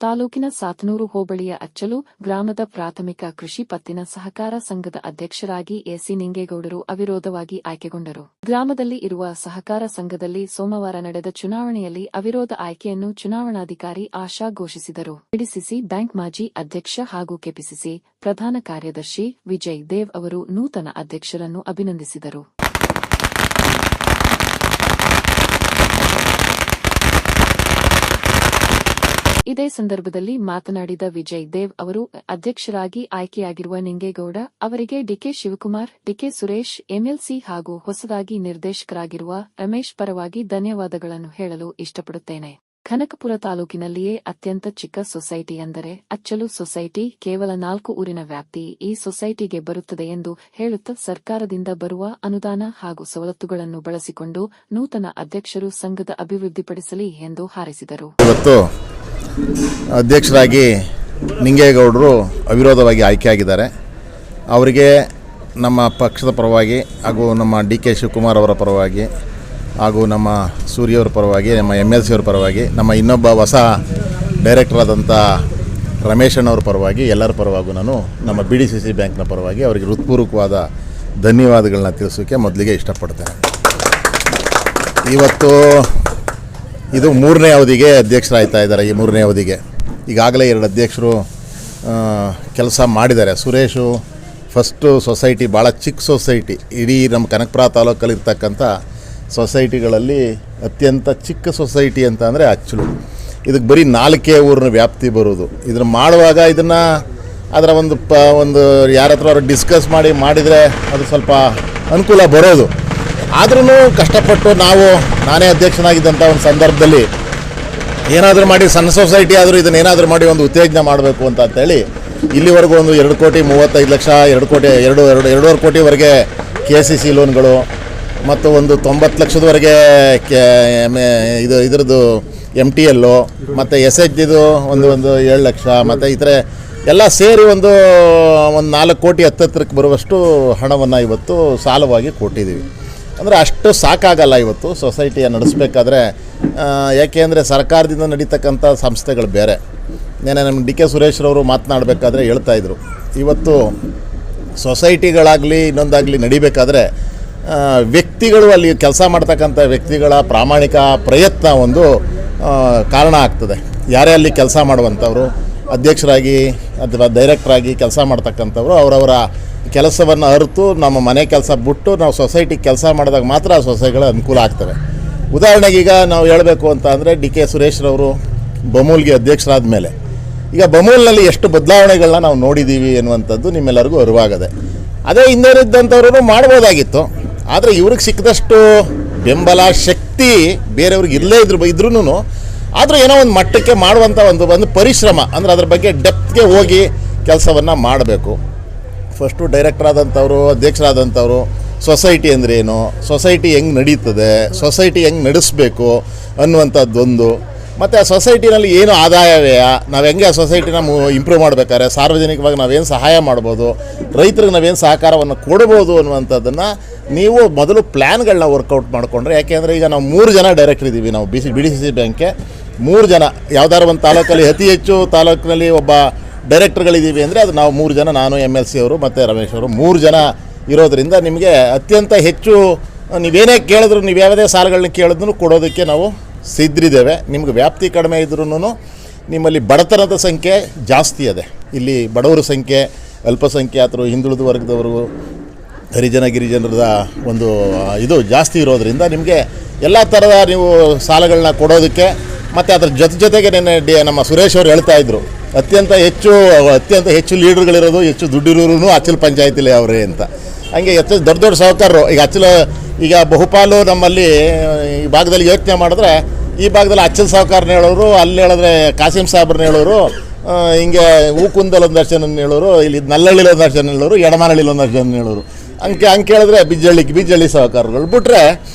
ತಾಲೂಕಿನ ಸಾತನೂರು ಹೋಬಳಿಯ ಅಚ್ಚಲು ಗ್ರಾಮದ ಪ್ರಾಥಮಿಕ ಕೃಷಿ ಪತ್ತಿನ ಸಹಕಾರ ಸಂಘದ ಅಧ್ಯಕ್ಷರಾಗಿ ಎಸಿ ನಿಂಗೇಗೌಡರು ಅವಿರೋಧವಾಗಿ ಆಯ್ಕೆಗೊಂಡರು. ಗ್ರಾಮದಲ್ಲಿ ಇರುವ ಸಹಕಾರ ಸಂಘದಲ್ಲಿ ಸೋಮವಾರ ನಡೆದ ಚುನಾವಣೆಯಲ್ಲಿ ಅವಿರೋಧ ಆಯ್ಕೆಯನ್ನು ಚುನಾವಣಾಧಿಕಾರಿ ಆಶಾ ಘೋಷಿಸಿದರು. ಡಿಸಿಸಿ ಬ್ಯಾಂಕ್ ಮಾಜಿ ಅಧ್ಯಕ್ಷ ಹಾಗೂ ಕೆಪಿಸಿಸಿ ಪ್ರಧಾನ ಕಾರ್ಯದರ್ಶಿ ವಿಜಯ್ ದೇವ್ ಅವರು ನೂತನ ಅಧ್ಯಕ್ಷರನ್ನು ಅಭಿನಂದಿಸಿದರು. ಇದೇ ಸಂದರ್ಭದಲ್ಲಿ ಮಾತನಾಡಿದ ವಿಜಯ್ ದೇವ್ ಅವರು ಅಧ್ಯಕ್ಷರಾಗಿ ಆಯ್ಕೆಯಾಗಿರುವ ನಿಂಗೇಗೌಡ ಅವರಿಗೆ DK Shivakumar, DK Suresh, MLC ಹಾಗೂ ಹೊಸದಾಗಿ ನಿರ್ದೇಶಕರಾಗಿರುವ ರಮೇಶ್ ಪರವಾಗಿ ಧನ್ಯವಾದಗಳನ್ನು ಹೇಳಲು ಇಷ್ಟಪಡುತ್ತೇನೆ. ಕನಕಪುರ ತಾಲೂಕಿನಲ್ಲಿಯೇ ಅತ್ಯಂತ ಚಿಕ್ಕ ಸೊಸೈಟಿ ಎಂದರೆ ಅಚ್ಚಲು ಸೊಸೈಟಿ. ಕೇವಲ 4 ಊರಿನ ವ್ಯಾಪ್ತಿ ಈ ಸೊಸೈಟಿಗೆ ಬರುತ್ತದೆ ಎಂದು ಹೇಳುತ್ತಾ ಸರ್ಕಾರದಿಂದ ಬರುವ ಅನುದಾನ ಹಾಗೂ ಸವಲತ್ತುಗಳನ್ನು ಬಳಸಿಕೊಂಡು ನೂತನ ಅಧ್ಯಕ್ಷರು ಸಂಘದ ಅಭಿವೃದ್ಧಿಪಡಿಸಲಿ ಎಂದು ಹಾರೈಸಿದರು. ಅಧ್ಯಕ್ಷರಾಗಿ ನಿಂಗೇಗೌಡರು ಅವಿರೋಧವಾಗಿ ಆಯ್ಕೆಯಾಗಿದ್ದಾರೆ. ಅವರಿಗೆ ನಮ್ಮ ಪಕ್ಷದ ಪರವಾಗಿ ಹಾಗೂ ನಮ್ಮ ಡಿಕೆ ಶಿವಕುಮಾರ್ ಅವರ ಪರವಾಗಿ ಹಾಗೂ ನಮ್ಮ ಸೂರ್ಯವರ ಪರವಾಗಿ, ನಮ್ಮ ಎಂಎಲ್ಸಿ ಅವರ ಪರವಾಗಿ, ನಮ್ಮ ಇನ್ನೊಬ್ಬ ಹೊಸ ಡೈರೆಕ್ಟರ್ ಆದಂಥ ರಮೇಶಣ್ಣವ್ರ ಪರವಾಗಿ, ಎಲ್ಲರ ಪರವಾಗೂ ನಾನು ನಮ್ಮ BDCC ಬ್ಯಾಂಕ್ನ ಪರವಾಗಿ ಅವರಿಗೆ ಹೃತ್ಪೂರ್ವಕವಾದ ಧನ್ಯವಾದಗಳನ್ನ ತಿಳಿಸೋಕ್ಕೆ ಮೊದಲಿಗೆ ಇಷ್ಟಪಡ್ತೇನೆ. ಇವತ್ತು ಇದು 3ನೇ ಅವಧಿಗೆ ಅಧ್ಯಕ್ಷರಾಗ್ತಾ ಇದ್ದಾರೆ. ಈ 3ನೇ ಅವಧಿಗೆ ಈಗಾಗಲೇ 2 ಅಧ್ಯಕ್ಷರು ಕೆಲಸ ಮಾಡಿದ್ದಾರೆ. ಸುರೇಶು ಫಸ್ಟು ಸೊಸೈಟಿ, ಭಾಳ ಚಿಕ್ಕ ಸೊಸೈಟಿ, ಇಡೀ ನಮ್ಮ ಕನಕಪುರ ತಾಲೂಕಲ್ಲಿರ್ತಕ್ಕಂಥ ಸೊಸೈಟಿಗಳಲ್ಲಿ ಅತ್ಯಂತ ಚಿಕ್ಕ ಸೊಸೈಟಿ ಅಂತ ಅಂದರೆ ಅಚ್ಚಲು. ಇದಕ್ಕೆ ಬರೀ 4 ಊರಿನ ವ್ಯಾಪ್ತಿ ಬರೋದು. ಇದನ್ನು ಮಾಡುವಾಗ ಇದನ್ನು ಅದರ ಒಂದು ಯಾರ ಹತ್ರ ಅವರು ಡಿಸ್ಕಸ್ ಮಾಡಿದರೆ ಅದು ಸ್ವಲ್ಪ ಅನುಕೂಲ ಬರೋದು. ಆದ್ರೂ ಕಷ್ಟಪಟ್ಟು ನಾನೇ ಅಧ್ಯಕ್ಷನಾಗಿದ್ದಂಥ ಒಂದು ಸಂದರ್ಭದಲ್ಲಿ ಏನಾದರೂ ಮಾಡಿ ಸಣ್ಣ ಸೊಸೈಟಿ ಆದರೂ ಇದನ್ನೇನಾದರೂ ಮಾಡಿ ಒಂದು ಉತ್ತೇಜನ ಮಾಡಬೇಕು ಅಂತೇಳಿ ಇಲ್ಲಿವರೆಗೂ ಒಂದು 2,35,00,000, 2,2,5 ಕೋಟಿವರೆಗೆ KCC ಲೋನ್ಗಳು ಮತ್ತು ಒಂದು 90 ಲಕ್ಷದವರೆಗೆ ಇದರದ್ದು MTL ಮತ್ತು SHದು ಒಂದು 7 ಲಕ್ಷ ಮತ್ತು ಈ ಥರ ಎಲ್ಲ ಸೇರಿ ಒಂದು 4 ಕೋಟಿ ಹತ್ತತ್ರಕ್ಕೆ ಬರುವಷ್ಟು ಹಣವನ್ನು ಇವತ್ತು ಸಾಲವಾಗಿ ಕೊಟ್ಟಿದ್ದೀವಿ. ಅಂದರೆ ಅಷ್ಟು ಸಾಕಾಗಲ್ಲ ಇವತ್ತು ಸೊಸೈಟಿಯ ನಡೆಸಬೇಕಾದ್ರೆ. ಯಾಕೆ ಅಂದರೆ ಸರ್ಕಾರದಿಂದ ನಡೀತಕ್ಕಂಥ ಸಂಸ್ಥೆಗಳು ಬೇರೆ. ನೆನೆ ನಮ್ಮ ಡಿಕೆ ಸುರೇಶ್ರವರು ಮಾತನಾಡಬೇಕಾದ್ರೆ ಹೇಳ್ತಾಯಿದ್ರು, ಇವತ್ತು ಸೊಸೈಟಿಗಳಾಗಲಿ ಇನ್ನೊಂದಾಗಲಿ ನಡಿಬೇಕಾದ್ರೆ ವ್ಯಕ್ತಿಗಳು, ಅಲ್ಲಿ ಕೆಲಸ ಮಾಡ್ತಕ್ಕಂಥ ವ್ಯಕ್ತಿಗಳ ಪ್ರಾಮಾಣಿಕ ಪ್ರಯತ್ನ ಒಂದು ಕಾರಣ ಆಗ್ತದೆ. ಯಾರೇ ಅಲ್ಲಿ ಕೆಲಸ ಮಾಡುವಂಥವರು, ಅಧ್ಯಕ್ಷರಾಗಿ ಅಥವಾ ಡೈರೆಕ್ಟ್ರಾಗಿ ಕೆಲಸ ಮಾಡ್ತಕ್ಕಂಥವ್ರು ಅವರವರ ಕೆಲಸವನ್ನು ಅರಿತು ನಮ್ಮ ಮನೆ ಕೆಲಸ ಬಿಟ್ಟು ನಾವು ಸೊಸೈಟಿಗೆ ಕೆಲಸ ಮಾಡಿದಾಗ ಮಾತ್ರ ಆ ಸೊಸೈಟಿಗಳ ಅನುಕೂಲ ಆಗ್ತವೆ. ಉದಾಹರಣೆಗೆ ಈಗ ನಾವು ಹೇಳಬೇಕು ಅಂತ ಅಂದರೆ ಡಿಕೆ ಸುರೇಶ್ರವರು ಬಮೂಲ್ಗೆ ಅಧ್ಯಕ್ಷರಾದ ಮೇಲೆ ಈಗ ಬಮೂಲ್ನಲ್ಲಿ ಎಷ್ಟು ಬದಲಾವಣೆಗಳನ್ನ ನಾವು ನೋಡಿದ್ದೀವಿ ಎನ್ನುವಂಥದ್ದು ನಿಮ್ಮೆಲ್ಲರಿಗೂ ಅರಿವಾಗದೆ. ಅದೇ ಹಿಂದಿದ್ದಂಥವ್ರು ಮಾಡ್ಬೋದಾಗಿತ್ತು. ಆದರೆ ಇವ್ರಿಗೆ ಸಿಕ್ಕದಷ್ಟು ಬೆಂಬಲ, ಶಕ್ತಿ ಬೇರೆಯವ್ರಿಗೆ ಇಲ್ಲೇ ಇದ್ರೂ ಆದರೂ ಏನೋ ಒಂದು ಮಟ್ಟಕ್ಕೆ ಮಾಡುವಂಥ ಒಂದು ಪರಿಶ್ರಮ, ಅಂದರೆ ಅದ್ರ ಬಗ್ಗೆ ಡೆಪ್ತ್ಗೆ ಹೋಗಿ ಕೆಲಸವನ್ನು ಮಾಡಬೇಕು. ಫಸ್ಟು ಡೈರೆಕ್ಟರ್ ಆದಂಥವ್ರು, ಅಧ್ಯಕ್ಷರಾದಂಥವ್ರು ಸೊಸೈಟಿ ಅಂದ್ರೇನು, ಸೊಸೈಟಿ ಹೆಂಗೆ ನಡೀತದೆ, ಸೊಸೈಟಿ ಹೆಂಗೆ ನಡೆಸಬೇಕು ಅನ್ನುವಂಥದ್ದೊಂದು, ಮತ್ತು ಆ ಸೊಸೈಟಿನಲ್ಲಿ ಏನು ಆದಾಯ ವ್ಯಯ, ನಾವು ಹೆಂಗೆ ಆ ಸೊಸೈಟಿನ ಇಂಪ್ರೂವ್ ಮಾಡಬೇಕಾದ್ರೆ ಸಾರ್ವಜನಿಕವಾಗಿ ನಾವೇನು ಸಹಾಯ ಮಾಡ್ಬೋದು, ರೈತರಿಗೆ ನಾವೇನು ಸಹಕಾರವನ್ನು ಕೊಡ್ಬೋದು ಅನ್ನುವಂಥದ್ದನ್ನು ನೀವು ಮೊದಲು ಪ್ಲ್ಯಾನ್ಗಳನ್ನ ವರ್ಕೌಟ್ ಮಾಡಿಕೊಂಡ್ರೆ. ಯಾಕೆಂದರೆ ಈಗ ನಾವು 3 ಜನ ಡೈರೆಕ್ಟರ್ ಇದ್ದೀವಿ. ನಾವು BDCC ಬ್ಯಾಂಕ್ಗೆ 3 ಜನ, ಯಾವುದಾದ್ರು ಒಂದು ತಾಲೂಕಲ್ಲಿ ಅತಿ ಹೆಚ್ಚು ತಾಲೂಕಿನಲ್ಲಿ ಒಬ್ಬ ಡೈರೆಕ್ಟರ್ಗಳಿದ್ದೀವಿ ಅಂದರೆ ಅದು ನಾವು 3 ಜನ, ನಾನು, MLC ಅವರು ಮತ್ತು ರಮೇಶ್ ಅವರು 3 ಜನ ಇರೋದರಿಂದ ನಿಮಗೆ ಅತ್ಯಂತ ಹೆಚ್ಚು ನೀವೇನೇ ಕೇಳಿದ್ರು, ನೀವು ಯಾವುದೇ ಸಾಲಗಳನ್ನ ಕೇಳಿದ್ರು ಕೊಡೋದಕ್ಕೆ ನಾವು ಸಿದ್ಧರಿದ್ದೇವೆ. ನಿಮ್ಗೆ ವ್ಯಾಪ್ತಿ ಕಡಿಮೆ ಇದ್ರೂ ನಿಮ್ಮಲ್ಲಿ ಬಡತನದ ಸಂಖ್ಯೆ ಜಾಸ್ತಿ ಇದೆ. ಇಲ್ಲಿ ಬಡವರ ಸಂಖ್ಯೆ, ಅಲ್ಪಸಂಖ್ಯಾತರು, ಹಿಂದುಳಿದ ವರ್ಗದವರು, ಗಿರಿಜನರದ ಒಂದು ಇದು ಜಾಸ್ತಿ ಇರೋದರಿಂದ ನಿಮಗೆ ಎಲ್ಲ ಥರದ ನೀವು ಸಾಲಗಳನ್ನ ಕೊಡೋದಕ್ಕೆ, ಮತ್ತು ಅದರ ಜೊತೆಗೆ ನಮ್ಮ ಸುರೇಶ್ ಅವರು ಹೇಳ್ತಾಯಿದ್ರು, ಅತ್ಯಂತ ಹೆಚ್ಚು ಲೀಡರ್ಗಳಿರೋದು, ಹೆಚ್ಚು ದುಡ್ಡಿರೋರು ಅಚ್ಚಲು ಪಂಚಾಯತಿಲಿ ಅವರೇ ಅಂತ. ಹಂಗೆ ದೊಡ್ಡ ಸಾಹುಕಾರರು ಈಗ ಬಹುಪಾಲು ನಮ್ಮಲ್ಲಿ ಈ ಭಾಗದಲ್ಲಿ ಯೋಚನೆ ಮಾಡಿದ್ರೆ, ಈ ಭಾಗದಲ್ಲಿ ಅಚ್ಚಲ್ ಸಾಹುಕಾರನ ಹೇಳೋರು, ಅಲ್ಲಿ ಹೇಳಿದ್ರೆ ಕಾಸಿಂ ಸಾಬ್ರನ್ನ ಹೇಳೋರು, ಹಿಂಗೆ ಹೂಕುಂದಲ್ಲಿ ಒಂದಷ್ಟು ಜನ ಹೇಳೋರು, ಇಲ್ಲಿ ನಲ್ಲಹಳ್ಳಿಲಿ ಒಂದಷ್ಟು ಜನ ಹೇಳೋರು, ಎಡಮಾನಹಳ್ಳಿಲಿ ಒಂದಷ್ಟು ಜನ ಹೇಳೋರು. ಹಂಗೆ ಕೇಳಿದ್ರೆ ಬಿಜ್ಜಳ್ಳಿ ಸಾಹುಕಾರಗಳು ಬಿಟ್ಟರೆ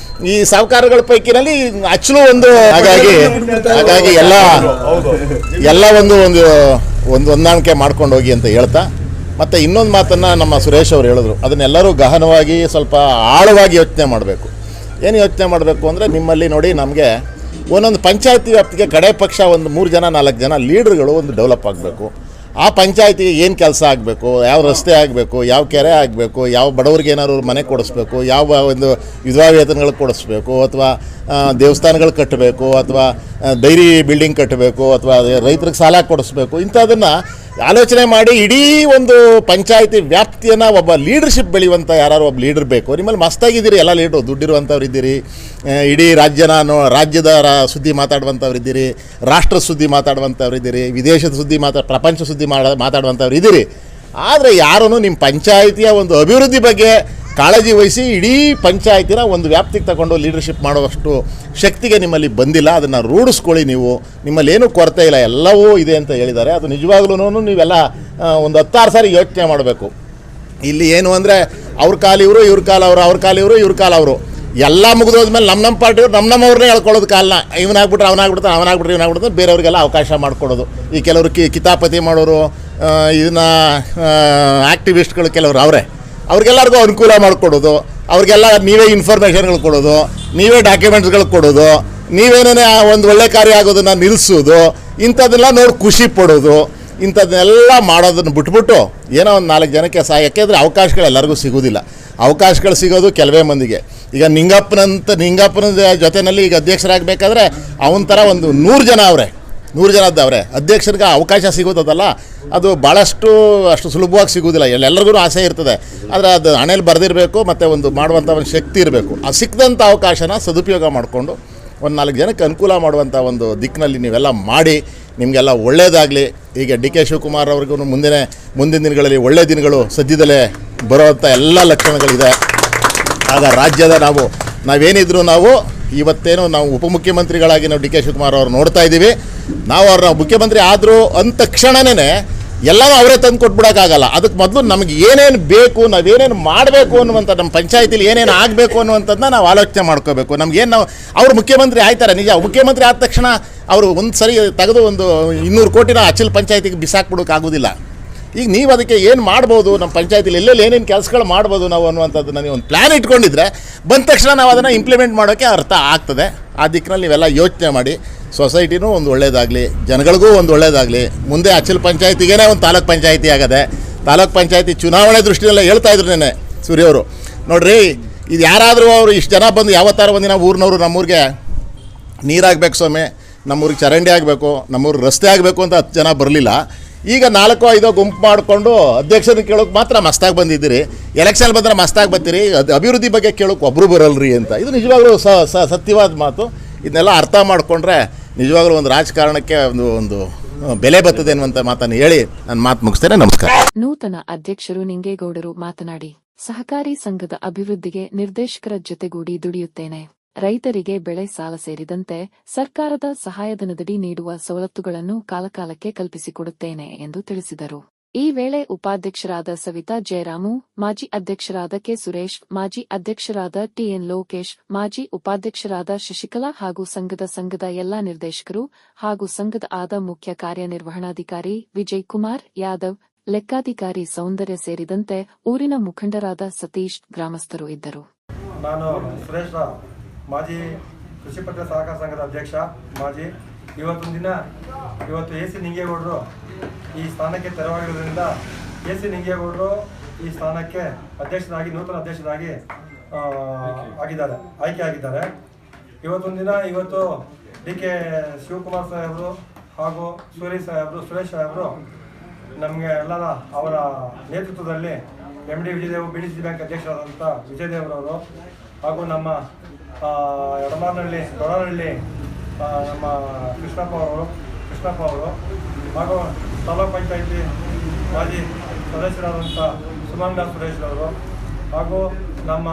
ಈ ಸಾಹುಕಾರಗಳ ಪೈಕಿನಲ್ಲಿ ಅಚ್ಚಲು ಒಂದು. ಹಾಗಾಗಿ ಎಲ್ಲ ಒಂದು ಹೊಂದಾಣಿಕೆ ಮಾಡ್ಕೊಂಡು ಹೋಗಿ ಅಂತ ಹೇಳ್ತಾ, ಮತ್ತು ಇನ್ನೊಂದು ಮಾತನ್ನು ನಮ್ಮ ಸುರೇಶ್ ಅವರು ಹೇಳಿದ್ರು, ಅದನ್ನೆಲ್ಲರೂ ಗಹನವಾಗಿ ಸ್ವಲ್ಪ ಆಳವಾಗಿ ಯೋಚನೆ ಮಾಡಬೇಕು. ಏನು ಯೋಚನೆ ಮಾಡಬೇಕು ಅಂದರೆ, ನಿಮ್ಮಲ್ಲಿ ನೋಡಿ, ನಮಗೆ ಒಂದೊಂದು ಪಂಚಾಯತಿ ವ್ಯಾಪ್ತಿಗೆ ಕಡೆ ಪಕ್ಷ ಒಂದು 3 ಜನ 4 ಜನ ಲೀಡರ್ಗಳು ಒಂದು ಡೆವಲಪ್ ಆಗಬೇಕು. ಆ ಪಂಚಾಯತಿಗೆ ಏನು ಕೆಲಸ ಆಗಬೇಕು, ಯಾವ ರಸ್ತೆ ಆಗಬೇಕು, ಯಾವ ಕೆರೆ ಆಗಬೇಕು, ಯಾವ ಬಡವ್ರಿಗೆ ಏನಾದ್ರು ಮನೆ ಕೊಡಿಸ್ಬೇಕು, ಯಾವ ಒಂದು ವಿಧವಾ ವೇತನಗಳು ಕೊಡಿಸ್ಬೇಕು, ಅಥವಾ ದೇವಸ್ಥಾನಗಳು ಕಟ್ಟಬೇಕು, ಅಥವಾ ಡೈರಿ ಬಿಲ್ಡಿಂಗ್ ಕಟ್ಟಬೇಕು, ಅಥವಾ ರೈತರಿಗೆ ಸಾಲ ಕೊಡಿಸ್ಬೇಕು, ಇಂಥದನ್ನು ಆಲೋಚನೆ ಮಾಡಿ ಇಡೀ ಒಂದು ಪಂಚಾಯತಿ ವ್ಯಾಪ್ತಿಯನ್ನು ಒಬ್ಬ ಲೀಡರ್ಶಿಪ್ ಬೆಳೆಯುವಂಥ ಯಾರು ಒಬ್ಬ ಲೀಡರ್ ಬೇಕು. ನಿಮ್ಮಲ್ಲಿ ಮಸ್ತಾಗಿದ್ದೀರಿ, ಎಲ್ಲ ಲೀಡ್ರು, ದುಡ್ಡಿರುವಂಥವ್ರು ಇದ್ದೀರಿ, ಇಡೀ ರಾಜ್ಯದ ಸುದ್ದಿ ಮಾತಾಡುವಂಥವ್ರು ಇದ್ದೀರಿ, ರಾಷ್ಟ್ರ ಸುದ್ದಿ ಮಾತಾಡುವಂಥವ್ರು ಇದ್ದೀರಿ, ವಿದೇಶದ ಸುದ್ದಿ ಪ್ರಪಂಚ ಸುದ್ದಿ ಮಾತಾಡುವಂಥವ್ರು ಇದ್ದೀರಿ. ಆದರೆ ಯಾರೂ ನಿಮ್ಮ ಪಂಚಾಯಿತಿಯ ಒಂದು ಅಭಿವೃದ್ಧಿ ಬಗ್ಗೆ ಕಾಳಜಿ ವಹಿಸಿ ಇಡೀ ಪಂಚಾಯತಿನ ಒಂದು ವ್ಯಾಪ್ತಿಗೆ ತಗೊಂಡು ಲೀಡರ್ಶಿಪ್ ಮಾಡುವಷ್ಟು ಶಕ್ತಿಗೆ ನಿಮ್ಮಲ್ಲಿ ಬಂದಿಲ್ಲ. ಅದನ್ನು ರೂಢಿಸ್ಕೊಳ್ಳಿ. ನಿಮ್ಮಲ್ಲಿ ಏನೂ ಕೊರತೆ ಇಲ್ಲ, ಎಲ್ಲವೂ ಇದೆ ಅಂತ ಹೇಳಿದ್ದಾರೆ. ಅದು ನಿಜವಾಗ್ಲೂ ನೀವೆಲ್ಲ ಒಂದು 10 ಸಾರಿ ಯೋಚನೆ ಮಾಡಬೇಕು. ಇಲ್ಲಿ ಏನು ಅಂದರೆ ಅವ್ರ ಕಾಲು ಇವರು, ಇವ್ರ ಕಾಲು ಅವರು, ಅವ್ರ ಕಾಲು ಇವರು, ಇವ್ರ ಕಾಲು ಅವರು, ಎಲ್ಲ ಮುಗಿದೋದ್ಮೇಲೆ ನಮ್ಮ ಪಾರ್ಟಿಯವ್ರು ನಮ್ಮವ್ರನ್ನೇ ಹೇಳ್ಕೊಳ್ಳೋದು ಕಾಲನ್ನ. ಇವನಾಗ್ಬಿಟ್ರೆ ಇವನಾಗ್ಬಿಟ್ರೆ ಬೇರೆಯವ್ರಿಗೆಲ್ಲ ಅವಕಾಶ ಮಾಡಿಕೊಡೋದು. ಈ ಕೆಲವರು ಕಿತಾಪತಿ ಮಾಡೋರು, ಇದನ್ನು ಆ್ಯಕ್ಟಿವಿಸ್ಟ್ಗಳು ಕೆಲವರು ಅವ್ರಿಗೆಲ್ಲರಿಗೂ ಅನುಕೂಲ ಮಾಡಿಕೊಡೋದು, ಅವ್ರಿಗೆಲ್ಲ ನೀವೇ ಇನ್ಫಾರ್ಮೇಷನ್ಗಳು ಕೊಡೋದು, ನೀವೇ ಡಾಕ್ಯುಮೆಂಟ್ಸ್ಗಳು ಕೊಡೋದು, ನೀವೇನೇ ಒಂದು ಒಳ್ಳೆ ಕಾರ್ಯ ಆಗೋದನ್ನು ನಿಲ್ಲಿಸೋದು, ಇಂಥದ್ದೆಲ್ಲ ನೋಡಿ ಖುಷಿ ಪಡೋದು, ಇಂಥದ್ದನ್ನೆಲ್ಲ ಮಾಡೋದನ್ನು ಬಿಟ್ಬಿಟ್ಟು ಏನೋ ಒಂದು 4 ಜನಕ್ಕೆ ಯಾಕೆಂದರೆ ಅವಕಾಶಗಳು ಎಲ್ಲರಿಗೂ ಸಿಗೋದಿಲ್ಲ. ಅವಕಾಶಗಳು ಸಿಗೋದು ಕೆಲವೇ ಮಂದಿಗೆ. ಈಗ ನಿಂಗಪ್ಪನ ಜೊತೆಯಲ್ಲಿ ಈಗ ಅಧ್ಯಕ್ಷರಾಗಬೇಕಾದ್ರೆ ಅವನ ಥರ ಒಂದು 100 ಜನ ಅಷ್ಟೇ ಅಧ್ಯಕ್ಷರಿಗೆ ಅವಕಾಶ ಸಿಗೋದಲ್ಲ, ಅದು ಅಷ್ಟು ಸುಲಭವಾಗಿ ಸಿಗೋದಿಲ್ಲ. ಎಲ್ಲರಿಗೂ ಆಸೆ ಇರ್ತದೆ, ಆದರೆ ಅದು ಹಣೆಯಲ್ಲಿ ಬರೆದಿರಬೇಕು, ಮತ್ತು ಒಂದು ಮಾಡುವಂಥ ಒಂದು ಶಕ್ತಿ ಇರಬೇಕು. ಆ ಸಿಕ್ಕದಂಥ ಅವಕಾಶನ ಸದುಪಯೋಗ ಮಾಡಿಕೊಂಡು ಒಂದು 4 ಜನಕ್ಕೆ ಅನುಕೂಲ ಮಾಡುವಂಥ ಒಂದು ದಿಕ್ಕಿನಲ್ಲಿ ನೀವೆಲ್ಲ ಮಾಡಿ, ನಿಮಗೆಲ್ಲ ಒಳ್ಳೆಯದಾಗಲಿ. ಈಗ ಡಿ ಕೆ ಶಿವಕುಮಾರ್ ಅವ್ರಿಗೂ ಮುಂದಿನ ದಿನಗಳಲ್ಲಿ ಒಳ್ಳೆಯ ದಿನಗಳು ಸದ್ಯದಲ್ಲೇ ಬರುವಂಥ ಎಲ್ಲ ಲಕ್ಷಣಗಳಿದೆ. ಆಗ ರಾಜ್ಯದ ನಾವೇನಿದ್ರು ಇವತ್ತೇನು ನಾವು ಉಪಮುಖ್ಯಮಂತ್ರಿಗಳಾಗಿ ಡಿ ಕೆ ಶಿವಕುಮಾರ್ ಅವ್ರು ನೋಡ್ತಾ ಇದ್ದೀವಿ. ನಾವು ಅವ್ರನ್ನ ಮುಖ್ಯಮಂತ್ರಿ ಆದರೂ ಅಂದ ತಕ್ಷಣವೇ ಎಲ್ಲನೂ ಅವರೇ ತಂದು ಕೊಟ್ಬಿಡೋಕ್ಕಾಗಲ್ಲ. ಅದಕ್ಕೆ ಮೊದಲು ನಮಗೆ ಏನೇನು ಬೇಕು, ನಾವೇನೇನು ಮಾಡಬೇಕು ಅನ್ನುವಂಥ, ನಮ್ಮ ಪಂಚಾಯತಿಲಿ ಏನೇನು ಆಗಬೇಕು ಅನ್ನುವಂಥದ್ದನ್ನ ನಾವು ಆಲೋಚನೆ ಮಾಡ್ಕೋಬೇಕು. ನಮಗೇನು ಅವ್ರು ಮುಖ್ಯಮಂತ್ರಿ ಆಯ್ತಾರೆ ನಿಜ, ಮುಖ್ಯಮಂತ್ರಿ ಆದ ತಕ್ಷಣ ಅವರು ಒಂದು ಸರಿ ತೆಗೆದು ಒಂದು 200 ಕೋಟಿನ ಅಚಲ್ ಪಂಚಾಯತಿಗೆ ಬಿಸಾಕ್ಬಿಡೋಕ್ಕಾಗೋದಿಲ್ಲ. ಈಗ ನೀವು ಅದಕ್ಕೆ ಏನು ಮಾಡ್ಬೋದು, ನಮ್ಮ ಪಂಚಾಯತಿಲಿ ಎಲ್ಲೆಲ್ಲಿ ಏನೇನು ಕೆಲಸಗಳು ಮಾಡ್ಬೋದು ನಾವು ಅನ್ನುವಂಥದ್ದನ್ನ ನೀವು ಒಂದು ಪ್ಲ್ಯಾನ್ ಇಟ್ಕೊಂಡಿದ್ರೆ ಬಂದ ತಕ್ಷಣ ನಾವು ಅದನ್ನು ಇಂಪ್ಲಿಮೆಂಟ್ ಮಾಡೋಕ್ಕೆ ಅರ್ಥ ಆಗ್ತದೆ. ಆ ದಿಕ್ಕಿನಲ್ಲಿ ನೀವೆಲ್ಲ ಯೋಚನೆ ಮಾಡಿ. ಸೊಸೈಟಿನೂ ಒಂದು ಒಳ್ಳೇದಾಗಲಿ, ಜನಗಳಿಗೂ ಒಂದು ಒಳ್ಳೇದಾಗಲಿ. ಮುಂದೆ ಅಚಲ್ ಪಂಚಾಯತಿಗೇ ಒಂದು ತಾಲೂಕ್ ಪಂಚಾಯತಿ ಆಗದೆ. ತಾಲೂಕ್ ಪಂಚಾಯತಿ ಚುನಾವಣೆ ದೃಷ್ಟಿಯಲ್ಲೇ ಹೇಳ್ತಾಯಿದ್ರು ನೆನ್ನೆ ಸೂರ್ಯವರು. ನೋಡಿರಿ, ಇದು ಯಾರಾದರೂ ಅವರು ಇಷ್ಟು ಜನ ಬಂದು ಯಾವತ್ತಾರ ಒಂದಿನ ಊರಿನವರು ನಮ್ಮೂರಿಗೆ ನೀರಾಗಬೇಕು ಸ್ವಾಮಿ, ನಮ್ಮೂರಿಗೆ ಚರಂಡಿ ಆಗಬೇಕು, ನಮ್ಮೂರಿಗೆ ರಸ್ತೆ ಆಗಬೇಕು ಅಂತ 10 ಜನ ಬರಲಿಲ್ಲ. ಈಗ 4-5 ಗುಂಪು ಮಾಡಿಕೊಂಡು ಅಧ್ಯಕ್ಷರನ್ನ ಕೇಳೋಕೆ ಮಾತ್ರ ಮಸ್ತಾಗಿ ಬಂದಿದ್ದೀರಿ. ಎಲೆಕ್ಷನ್ ಬಂದರೆ ಮಸ್ತಾಗಿ ಬರ್ತೀರಿ, ಅಭಿವೃದ್ಧಿ ಬಗ್ಗೆ ಕೇಳೋಕೆ ಒಬ್ಬರು ಬರಲ್ರಿ ಅಂತ. ಇದು ನಿಜವಾಗ್ಲೂ ಸತ್ಯವಾದ ಮಾತು. ಇದನ್ನೆಲ್ಲ ಅರ್ಥ ಮಾಡಿಕೊಂಡ್ರೆ ನಿಜವಾಗ್ಲೂ ಒಂದು ರಾಜಕಾರಣಕ್ಕೆ ಒಂದು ಬೆಲೆ ಬರ್ತದೆ ಅನ್ನುವಂಥ ಮಾತನ್ನು ಹೇಳಿ ನನ್ನ ಮಾತು ಮುಗಿಸ್ತೇನೆ. ನಮಸ್ಕಾರ. ನೂತನ ಅಧ್ಯಕ್ಷರು ನಿಂಗೇಗೌಡರು ಮಾತನಾಡಿ, ಸಹಕಾರಿ ಸಂಘದ ಅಭಿವೃದ್ಧಿಗೆ ನಿರ್ದೇಶಕರ ಜೊತೆಗೂಡಿ ದುಡಿಯುತ್ತೇನೆ. ರೈತರಿಗೆ ಬೆಳೆ ಸಾಲ ಸೇರಿದಂತೆ ಸರ್ಕಾರದ ಸಹಾಯಧನದಡಿ ನೀಡುವ ಸವಲತ್ತುಗಳನ್ನು ಕಾಲಕಾಲಕ್ಕೆ ಕಲ್ಪಿಸಿಕೊಡುತ್ತೇನೆ ಎಂದು ತಿಳಿಸಿದರು. ಈ ವೇಳೆ ಉಪಾಧ್ಯಕ್ಷರಾದ ಸವಿತಾ ಜಯರಾಮು, ಮಾಜಿ ಅಧ್ಯಕ್ಷರಾದ ಕೆ ಸುರೇಶ್, ಮಾಜಿ ಅಧ್ಯಕ್ಷರಾದ ಟಿಎನ್ ಲೋಕೇಶ್, ಮಾಜಿ ಉಪಾಧ್ಯಕ್ಷರಾದ ಶಶಿಕಲಾ ಹಾಗೂ ಸಂಘದ ಎಲ್ಲಾ ನಿರ್ದೇಶಕರು ಹಾಗೂ ಸಂಘದ ಮುಖ್ಯ ಕಾರ್ಯನಿರ್ವಹಣಾಧಿಕಾರಿ ವಿಜಯ್ ಕುಮಾರ್ ಯಾದವ್, ಲೆಕ್ಕಾಧಿಕಾರಿ ಸೌಂದರ್ಯ ಸೇರಿದಂತೆ ಊರಿನ ಮುಖಂಡರಾದ ಸತೀಶ್, ಗ್ರಾಮಸ್ಥರು ಇದ್ದರು. ನಾನು ಸುರೇಶ್ ರಾವ್, ಮಾಜಿ ಕೃಷಿ ಪತ್ತಿನ ಸಹಕಾರ ಸಂಘದ ಅಧ್ಯಕ್ಷ, ಮಾಜಿ. ಇವತ್ತು ಎ.ಸಿ. ನಿಂಗೇಗೌಡರು ಈ ಸ್ಥಾನಕ್ಕೆ ತೆರವಾಗಿರೋದ್ರಿಂದ ಎ.ಸಿ. ನಿಂಗೇಗೌಡರು ಈ ಸ್ಥಾನಕ್ಕೆ ನೂತನ ಅಧ್ಯಕ್ಷರಾಗಿ ಆಯ್ಕೆ ಆಗಿದ್ದಾರೆ. ಇವತ್ತು ಡಿ ಕೆ ಶಿವಕುಮಾರ್ ಸಾಹೇಬರು ಹಾಗೂ ಸುರೇಶ್ ಸಾಹೇಬರು ನಮಗೆ ಎಲ್ಲರ ಅವರ ನೇತೃತ್ವದಲ್ಲಿ MD ವಿಜಯದೇವ್ BDC ಬ್ಯಾಂಕ್ ಅಧ್ಯಕ್ಷರಾದಂಥ ವಿಜಯದೇವರವರು ಹಾಗೂ ನಮ್ಮ ದೊಡನಹಳ್ಳಿ ನಮ್ಮ ಕೃಷ್ಣಪ್ಪ ಅವರು ಹಾಗೂ ತಾಲೂಕ್ ಪಂಚಾಯತಿ ಮಾಜಿ ಸದಸ್ಯರಾದಂಥ ಸುಮಂಗಲ ಸುರೇಶ್ರವರು ಹಾಗೂ ನಮ್ಮ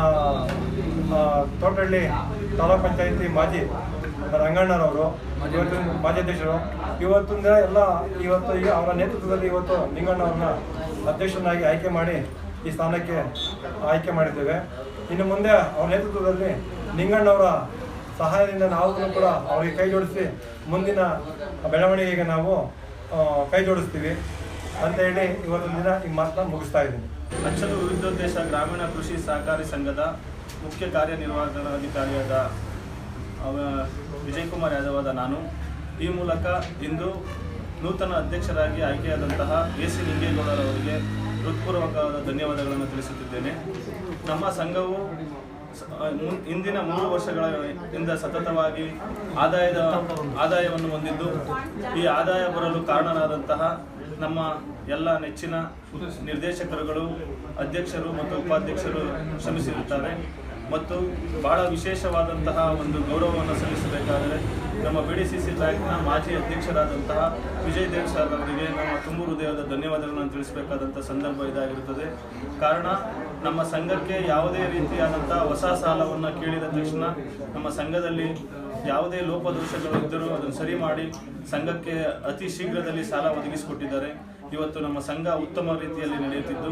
ತೋಟಹಳ್ಳಿ ತಾಲೂಕ್ ಪಂಚಾಯತಿ ಮಾಜಿ ರಂಗಣ್ಣರವರು ಮಾಜಿ ಅಧ್ಯಕ್ಷರು. ಇವತ್ತು ಅವರ ನೇತೃತ್ವದಲ್ಲಿ ನಿಂಗಣ್ಣವ್ರನ್ನ ಅಧ್ಯಕ್ಷರನ್ನಾಗಿ ಆಯ್ಕೆ ಮಾಡಿ ಈ ಸ್ಥಾನಕ್ಕೆ ಆಯ್ಕೆ ಮಾಡಿದ್ದೇವೆ. ಇನ್ನು ಮುಂದೆ ಅವರ ನೇತೃತ್ವದಲ್ಲಿ ನಿಂಗಣ್ಣವರ ಸಹಾಯದಿಂದ ನಾವು ಕೂಡ ಅವರಿಗೆ ಕೈ ಜೋಡಿಸಿ ಮುಂದಿನ ಬೆಳವಣಿಗೆಗೆ ನಾವು ಕೈ ಜೋಡಿಸ್ತೀವಿ ಅಂತ ಹೇಳಿ ಇವತ್ತಿನ ದಿನ ಈ ಮಾತನ್ನ ಮುಗಿಸ್ತಾ ಇದ್ದೀನಿ. ಅಚ್ಚಲೂರು ವಿದ್ಯೋದ್ದೇಶ ಗ್ರಾಮೀಣ ಕೃಷಿ ಸಹಕಾರಿ ಸಂಘದ ಮುಖ್ಯ ಕಾರ್ಯನಿರ್ವಹಣಾಧಿಕಾರಿಯಾದ ವಿಜಯಕುಮಾರ್ ಯಾದವಾದ ನಾನು ಈ ಮೂಲಕ ಇಂದು ನೂತನ ಅಧ್ಯಕ್ಷರಾಗಿ ಆಯ್ಕೆಯಾದಂತಹ AC ನಿಂಗೇಗೌಡರವರಿಗೆ ಹೃತ್ಪೂರ್ವಕವಾದ ಧನ್ಯವಾದಗಳನ್ನು ತಿಳಿಸುತ್ತಿದ್ದೇನೆ. ನಮ್ಮ ಸಂಘವು ಇಂದಿನ 3 ವರ್ಷಗಳಿಂದ ಸತತವಾಗಿ ಆದಾಯವನ್ನು ಹೊಂದಿದ್ದು, ಈ ಆದಾಯ ಬರಲು ಕಾರಣರಾದಂತಹ ನಮ್ಮ ಎಲ್ಲ ನೆಚ್ಚಿನ ನಿರ್ದೇಶಕರುಗಳು, ಅಧ್ಯಕ್ಷರು ಮತ್ತು ಉಪಾಧ್ಯಕ್ಷರು ಶ್ರಮಿಸಿರುತ್ತಾರೆ. ಮತ್ತು ಬಹಳ ವಿಶೇಷವಾದಂತಹ ಒಂದು ಗೌರವವನ್ನು ಸಲ್ಲಿಸಬೇಕಾದರೆ ನಮ್ಮ BDCC ಬ್ಯಾಂಕ್ನ ಮಾಜಿ ಅಧ್ಯಕ್ಷರಾದಂತಹ ವಿಜಯ್ ದೇವ್ ಸರ್ ಅವರಿಗೆ ನಮ್ಮ ತುಂಬು ಹೃದಯದ ಧನ್ಯವಾದಗಳನ್ನು ತಿಳಿಸಬೇಕಾದಂಥ ಸಂದರ್ಭ ಇದಾಗಿರುತ್ತದೆ. ಕಾರಣ ನಮ್ಮ ಸಂಘಕ್ಕೆ ಯಾವುದೇ ರೀತಿಯಾದಂಥ ಹೊಸ ಸಾಲವನ್ನು ಕೇಳಿದ ತಕ್ಷಣ ನಮ್ಮ ಸಂಘದಲ್ಲಿ ಯಾವುದೇ ಲೋಪದೋಷಗಳು ಇದ್ದರೂ ಅದನ್ನು ಸರಿ ಮಾಡಿ ಸಂಘಕ್ಕೆ ಅತಿ ಶೀಘ್ರದಲ್ಲಿ ಸಾಲ ಒದಗಿಸಿಕೊಟ್ಟಿದ್ದಾರೆ. ಇವತ್ತು ನಮ್ಮ ಸಂಘ ಉತ್ತಮ ರೀತಿಯಲ್ಲಿ ನಡೆಯುತ್ತಿದ್ದು,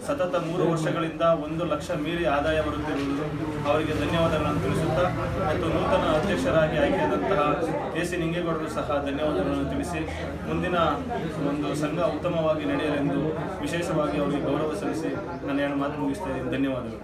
ಸತತ 3 ವರ್ಷಗಳಿಂದ 1 ಲಕ್ಷ ಮೀರಿ ಆದಾಯ ಬರುತ್ತಿರುವುದು ಅವರಿಗೆ ಧನ್ಯವಾದಗಳನ್ನು ತಿಳಿಸುತ್ತಾ, ಮತ್ತು ನೂತನ ಅಧ್ಯಕ್ಷರಾಗಿ ಆಯ್ಕೆಯಾದಂತಹ AC ನಿಂಗೇಗೌಡರು ಸಹ ಧನ್ಯವಾದಗಳನ್ನು ತಿಳಿಸಿ, ಮುಂದಿನ ಒಂದು ಸಂಘ ಉತ್ತಮವಾಗಿ ನಡೆಯಲೆಂದು ವಿಶೇಷವಾಗಿ ಅವರಿಗೆ ಗೌರವ ಸಲ್ಲಿಸಿ ನನ್ನ 2 ಮಾತು ಮುಗಿಸ್ತಾ ಇದ್ದೀನಿ. ಧನ್ಯವಾದಗಳು.